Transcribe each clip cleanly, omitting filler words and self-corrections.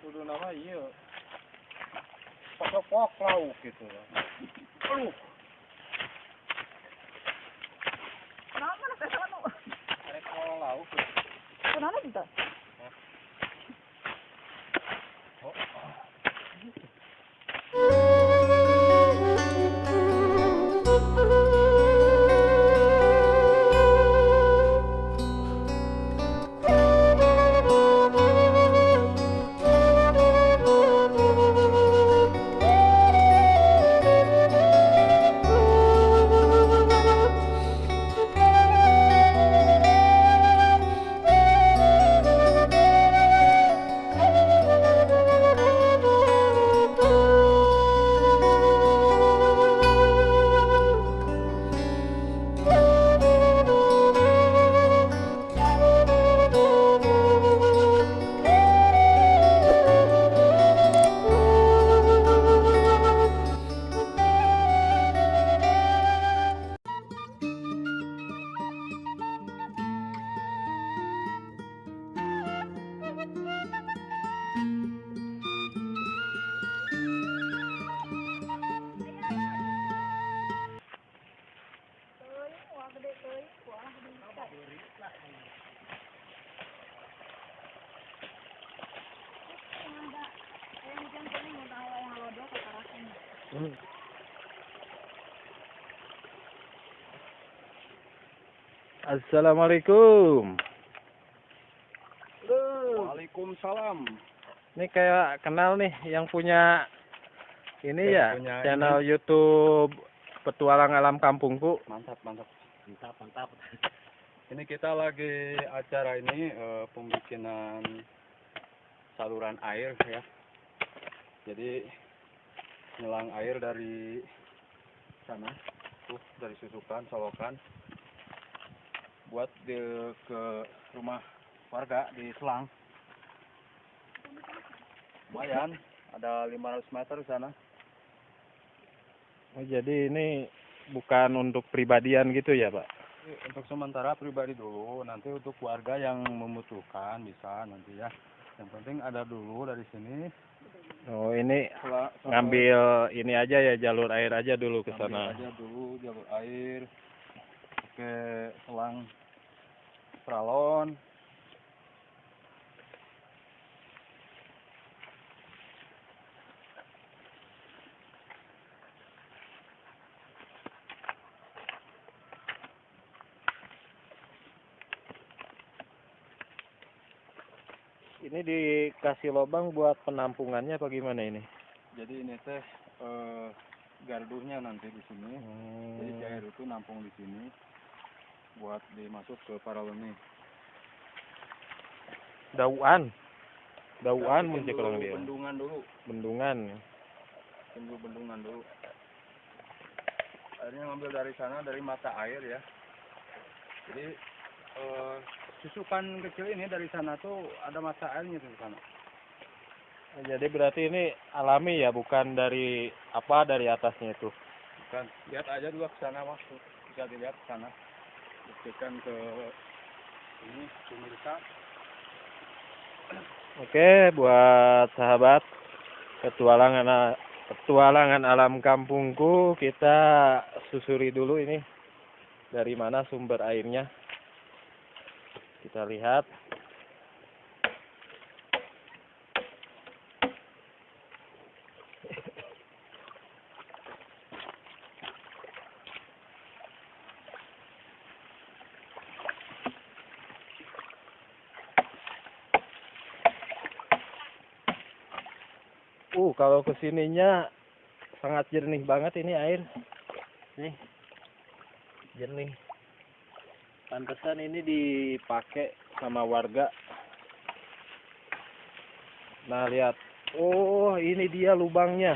kudu nama iya. Pok lauk gitu. Aduh. Kenapa nak sama nu? Arek lauk. Kenapa kita? Oh. Assalamualaikum. Waalaikumsalam. Ini kayak kenal nih yang punya ini ya, punya channel YouTube Petualang Alam Kampungku. Mantap. Ini kita lagi acara ini pembikinan saluran air ya. Jadi nyelang air dari sana, tuh dari susukan, solokan, buat ke rumah warga di Selang. Lumayan, ada 500 meter di sana. Oh, jadi ini bukan untuk pribadian gitu ya, Pak? Untuk sementara pribadi dulu, nanti untuk warga yang membutuhkan bisa nanti ya. Yang penting ada dulu dari sini. Oh, ini ngambil ini aja ya, jalur air aja dulu ke sana. Ambil aja dulu jalur air, pakai selang pralon. Ini dikasih lubang buat penampungannya apa gimana ini? Jadi ini teh gardunya nanti di sini. Jadi air itu nampung di sini buat dimasuk ke paralon ini. Dauan muncul orang dia. Bendungan dulu. Tunggu bendungan dulu. Airnya ngambil dari sana, dari mata air ya. Jadi susukan kecil ini dari sana tuh ada mata airnya di sana. Jadi berarti ini alami ya, bukan dari atasnya itu. Bukan, lihat aja dulu ke sana Mas. Bisa dilihat ke sana. Buktikan ke ini pemirsa. Oke, buat sahabat petualangan alam kampungku, kita susuri dulu ini dari mana sumber airnya. Kita lihat. Kalau kesininya sangat jernih banget ini air. Nih, jernih. Pantesan ini dipakai sama warga. Nah, lihat. Oh, ini dia lubangnya.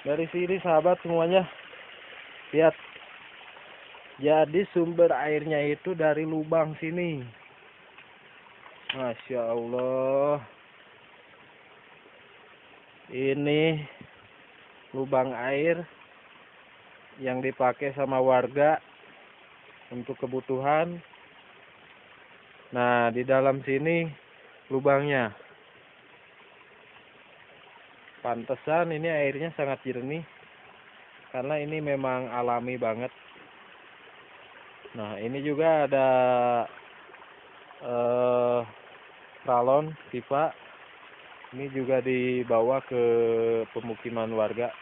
Dari sini sahabat semuanya. Lihat. Jadi sumber airnya itu dari lubang sini. Masya Allah. Ini lubang air yang dipakai sama warga untuk kebutuhan. Nah, di dalam sini lubangnya. Pantesan ini airnya sangat jernih karena ini memang alami banget. Nah, ini juga ada pralon pipa. Ini juga dibawa ke pemukiman warga.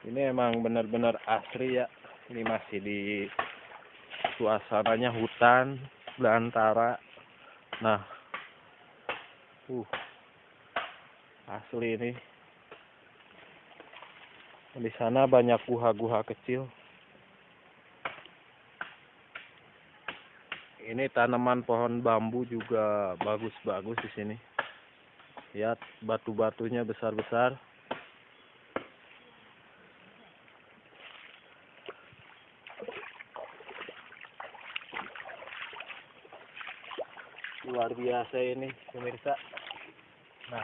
Ini emang benar-benar asri ya. Ini masih di suasananya hutan belantara. Nah, asli ini. Di sana banyak guha-guha kecil. Ini tanaman pohon bambu juga bagus-bagus di sini. Lihat batu-batunya besar-besar. Luar biasa ini pemirsa. Nah,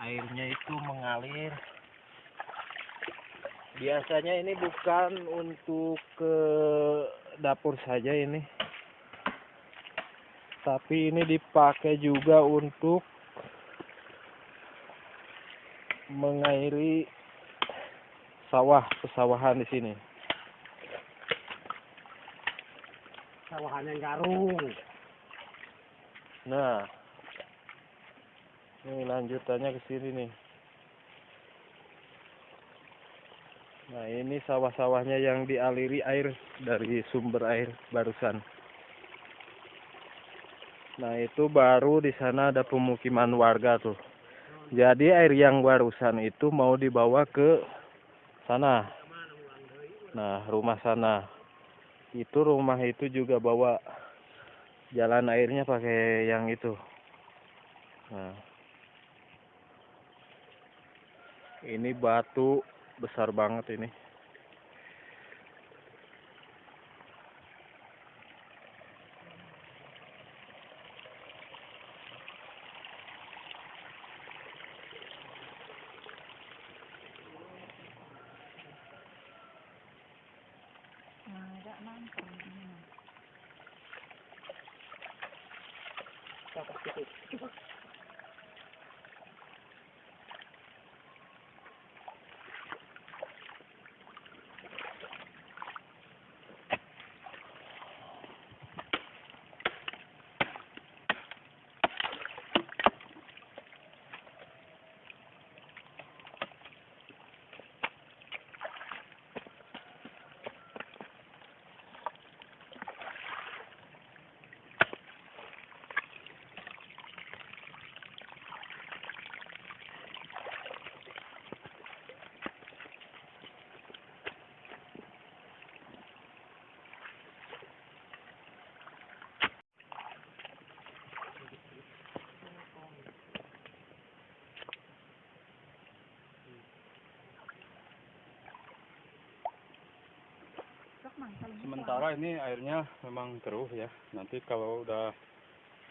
airnya itu mengalir. Biasanya ini bukan untuk ke dapur saja ini, tapi ini dipakai juga untuk mengairi sawah, pesawahan di sini. Sawahan yang garung. Nah, ini lanjutannya ke sini nih. Nah, ini sawah-sawahnya yang dialiri air dari sumber air barusan. Nah, itu baru di sana ada pemukiman warga tuh. Jadi air yang barusan itu mau dibawa ke sana. Nah, rumah sana. Itu rumah itu juga bawa jalan airnya pakai yang itu. Nah, ini batu besar banget ini. Ada nangkring. Sementara ini airnya memang keruh ya. Nanti kalau udah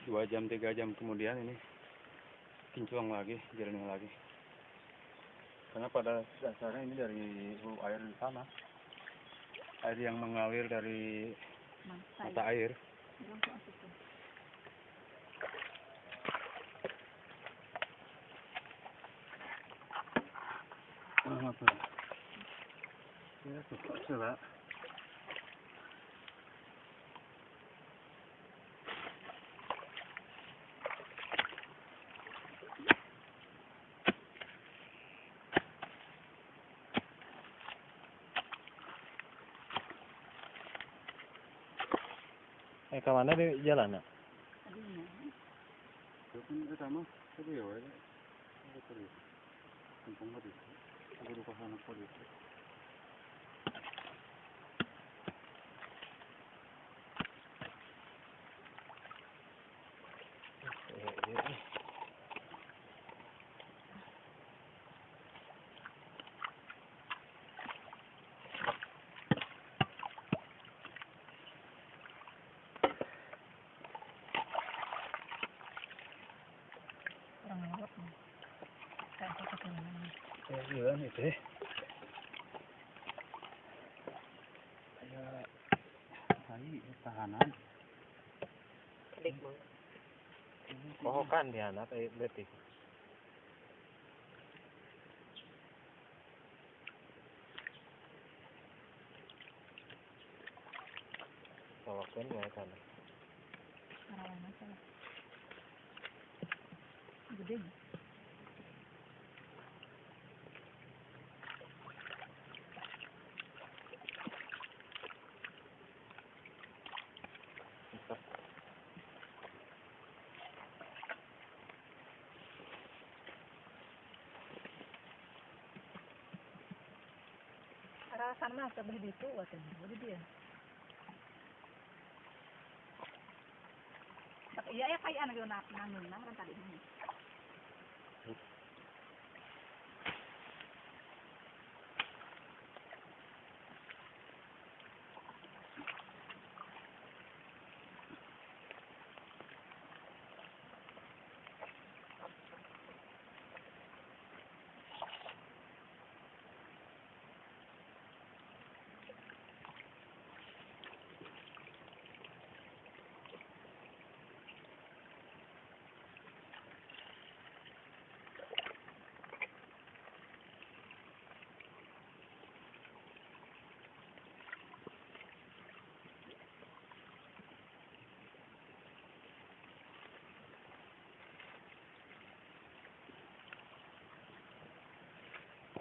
2 jam 3 jam kemudian ini kinclong lagi, jernih lagi. Karena pada dasarnya ini dari hulu air di sana. Air yang mengalir dari mata air. Apa? Ya, coba. Ke mana di jalan ya? Itu sama, tapi ya wae. Terus. Kampung tadi. Aku lupa sana tadi. Kurang lewat nih. Kayak apa keturunan. Iya, itu. Tahanan. Klik mah. Kohokan dia anak letik. Sawakeun wae kana. Karawan masalah. Gede. Rasan mah kabeh ditu waten. Jadi dia. Tapi iya ya kayak anak nang kan tadi ini.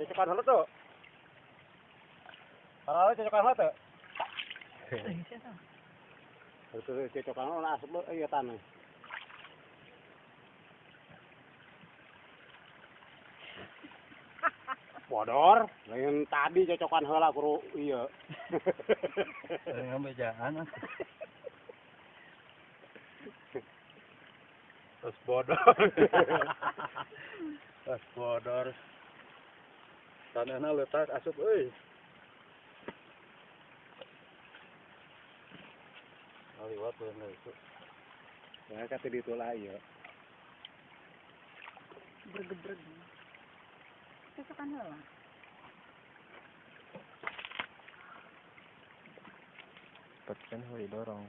Cocokan heula tuh. Kalau cocokan heula tuh. Bisa tuh. Itu cocokan heula asup ieu tanah. Bodor, lain tadi cocokan heula kuru ieu. Ngambejaan. Terus bodor. Terus bodor. Tanahna leutak asup euy. Aliwat beun itu. Ya kata ditu lah ieu. Bergebreg. Kesukaan heula. Cepet kan heuy dorong.